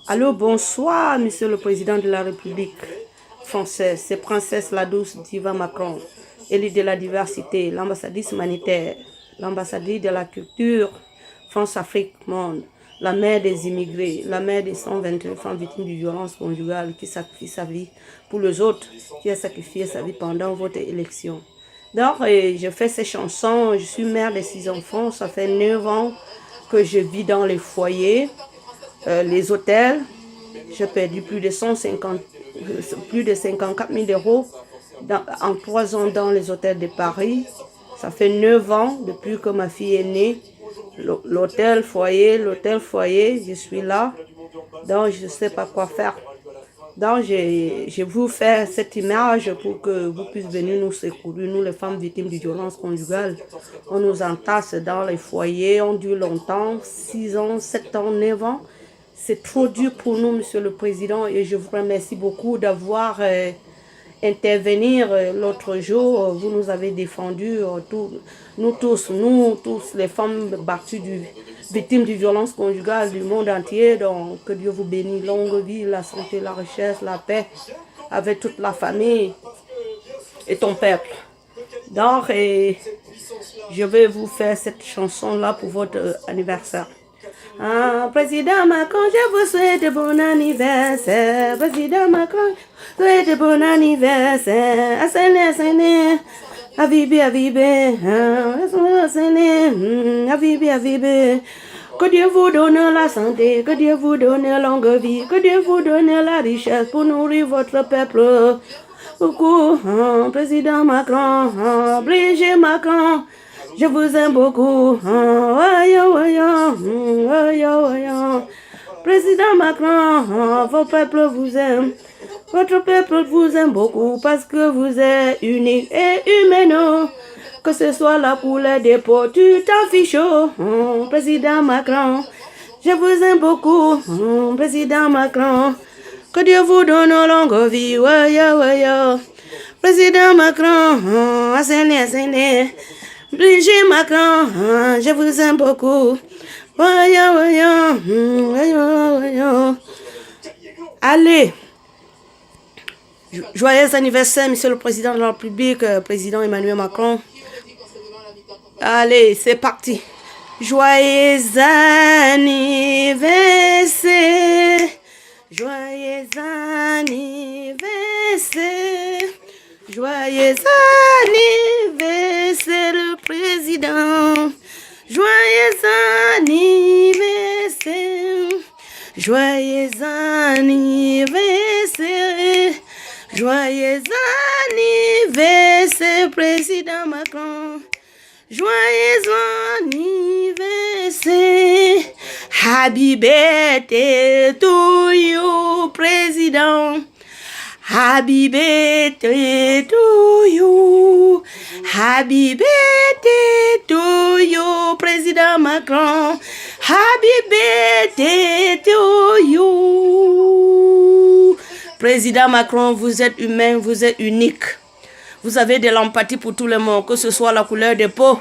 Allô, bonsoir, Monsieur le Président de la République française. C'est Princesse la douce Diva Macron, élue de la diversité, l'ambassadrice humanitaire, l'ambassadrice de la culture, France-Afrique Monde, la mère des immigrés, la mère des 121 femmes victimes de violence conjugale qui sacrifie sa vie pour les autres, qui a sacrifié sa vie pendant votre élection. Donc, je fais ces chansons, je suis mère de 6 enfants, ça fait 9 ans que je vis dans les foyers. Les hôtels, j'ai perdu plus de 54 000 euros en 3 ans dans les hôtels de Paris. Ça fait 9 ans depuis que ma fille est née. L'hôtel foyer, je suis là. Donc je ne sais pas quoi faire. Donc je vous fais cette image pour que vous puissiez venir nous secourir, nous les femmes victimes de violences conjugales. On nous entasse dans les foyers, on dure longtemps, 6 ans, 7 ans, 9 ans. C'est trop dur pour nous, Monsieur le Président, et je vous remercie beaucoup d'avoir intervenir l'autre jour. Vous nous avez défendu, nous tous, les femmes battues, victimes de violences conjugales du monde entier. Donc, que Dieu vous bénisse, longue vie, la santé, la richesse, la paix, avec toute la famille et ton peuple. Donc, je vais vous faire cette chanson-là pour votre anniversaire. Président Macron, je vous souhaite bon anniversaire. Président Macron, souhaite bon anniversaire. Asene, avibe, avibe. Que Dieu vous donne la santé, que Dieu vous donne la longue vie, que Dieu vous donne la richesse pour nourrir votre peuple. Beaucoup, Président Macron, Brigitte Macron. Je vous aime beaucoup. Président Macron, vos peuples vous aiment. Votre peuple vous aime beaucoup parce que vous êtes unique et humain. Que ce soit la couleur des peaux, tu t'en fiches. Président Macron, je vous aime beaucoup. Président Macron, que Dieu vous donne longue vie. Président Macron, asséné. Brigitte Macron, je vous aime beaucoup. Allez, joyeux anniversaire, Monsieur le Président de la République, Président Emmanuel Macron. Allez, c'est parti. Joyeux anniversaire, joyeux anniversaire. Joyeux anniversaire, le président. Joyeux anniversaire. Joyeux anniversaire. Joyeux anniversaire, président Macron. Joyeux anniversaire. Happy birthday to you, président. Happy birthday to you. Happy birthday to you, Président Macron. Happy birthday to you. Président Macron, vous êtes humain, vous êtes unique. Vous avez de l'empathie pour tout le monde, que ce soit la couleur de peau,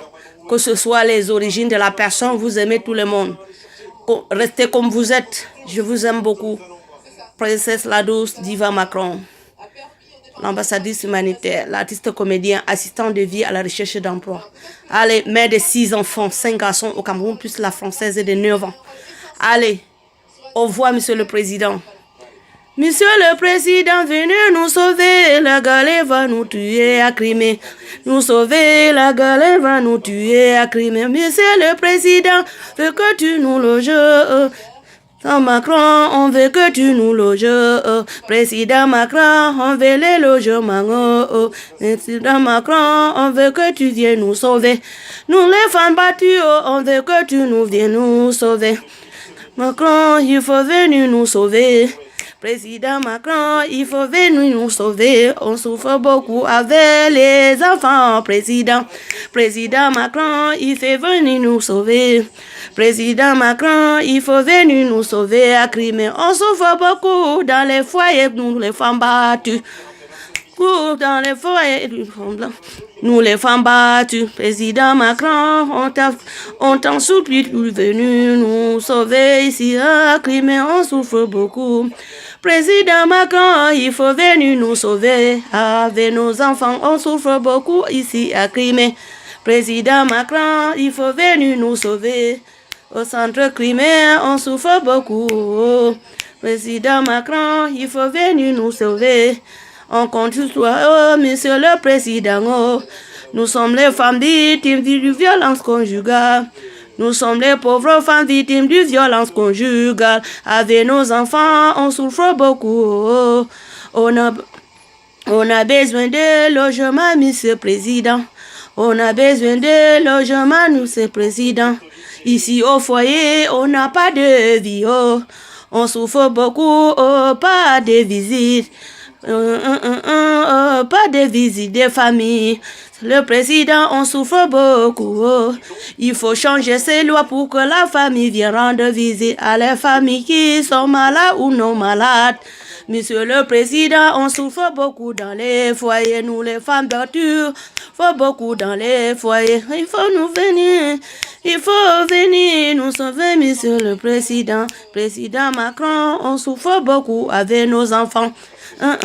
que ce soit les origines de la personne, vous aimez tout le monde. Restez comme vous êtes. Je vous aime beaucoup. Princesse la douce Diva Macron, l'ambassadrice humanitaire, l'artiste comédien, assistant de vie à la recherche d'emploi. Allez, mère de 6 enfants, 5 garçons au Cameroun, plus la française de 9 ans. Allez, au revoir, Monsieur le Président. Monsieur le Président, venez nous sauver, la galère va nous tuer à Crimée. Nous sauver, la galère va nous tuer à Crimée. Monsieur le Président, veux que tu nous loges. Macron, on veut que tu nous loges. Président Macron, on veut les logements. Président Macron, on veut que tu viennes nous sauver. Nous les femmes battues, on veut que tu nous viennes nous sauver. Macron, il faut venir nous sauver. Président Macron, il faut venir nous sauver. On souffre beaucoup avec les enfants. Président Macron, il fait venir nous sauver. Président Macron, il faut venir nous sauver à Crimée. On souffre beaucoup dans les foyers, nous les femmes battues. beaucoup dans les foyers. Nous les femmes battues, président Macron, on t'en supplie, tu es venu nous sauver ici à Crimée, on souffre beaucoup. Président Macron, il faut venir nous sauver. Avec nos enfants, on souffre beaucoup ici à Crimée. Président Macron, il faut venir nous sauver. Au centre Crimée, on souffre beaucoup. Président Macron, il faut venir nous sauver. On compte sur toi, oh, monsieur le président. Oh. Nous sommes les femmes victimes de violence conjugale. Nous sommes les pauvres femmes victimes de violence conjugale. Avec nos enfants, on souffre beaucoup. Oh. On a besoin de logement, monsieur le président. On a besoin de logement, monsieur le président. Ici au foyer, on n'a pas de vie. Oh. On souffre beaucoup, oh, pas de visites. Pas de visite des familles. Le président, on souffre beaucoup. Oh. Il faut changer ces lois pour que la famille vienne rendre visite à les familles qui sont malades ou non malades. Monsieur le président, on souffre beaucoup dans les foyers. Nous, les femmes battues, faut beaucoup dans les foyers. Il faut nous venir. Il faut venir nous sauver, monsieur le président. Président Macron, on souffre beaucoup avec nos enfants. On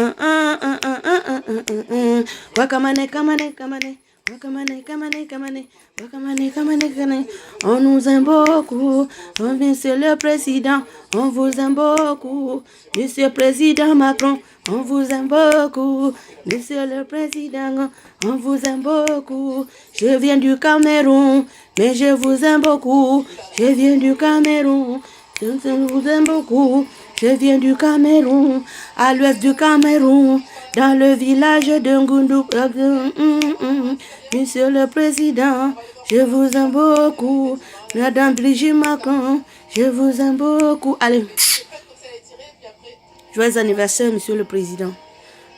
nous aime beaucoup, oh, monsieur le président, on vous aime beaucoup, monsieur le président Macron, on vous aime beaucoup, monsieur le président, on vous aime beaucoup. Je viens du Cameroun, mais je vous aime beaucoup, je viens du Cameroun, je vous aime beaucoup. Je viens du Cameroun, à l'ouest du Cameroun, dans le village de Ngoundou. Monsieur le président, je vous aime beaucoup. Madame Brigitte Macron, je vous aime beaucoup. Allez. Joyeux anniversaire, monsieur le président.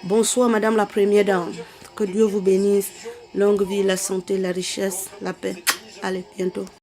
Bonsoir, madame la première dame. Que Dieu vous bénisse. Longue vie, la santé, la richesse, la paix. Allez, bientôt.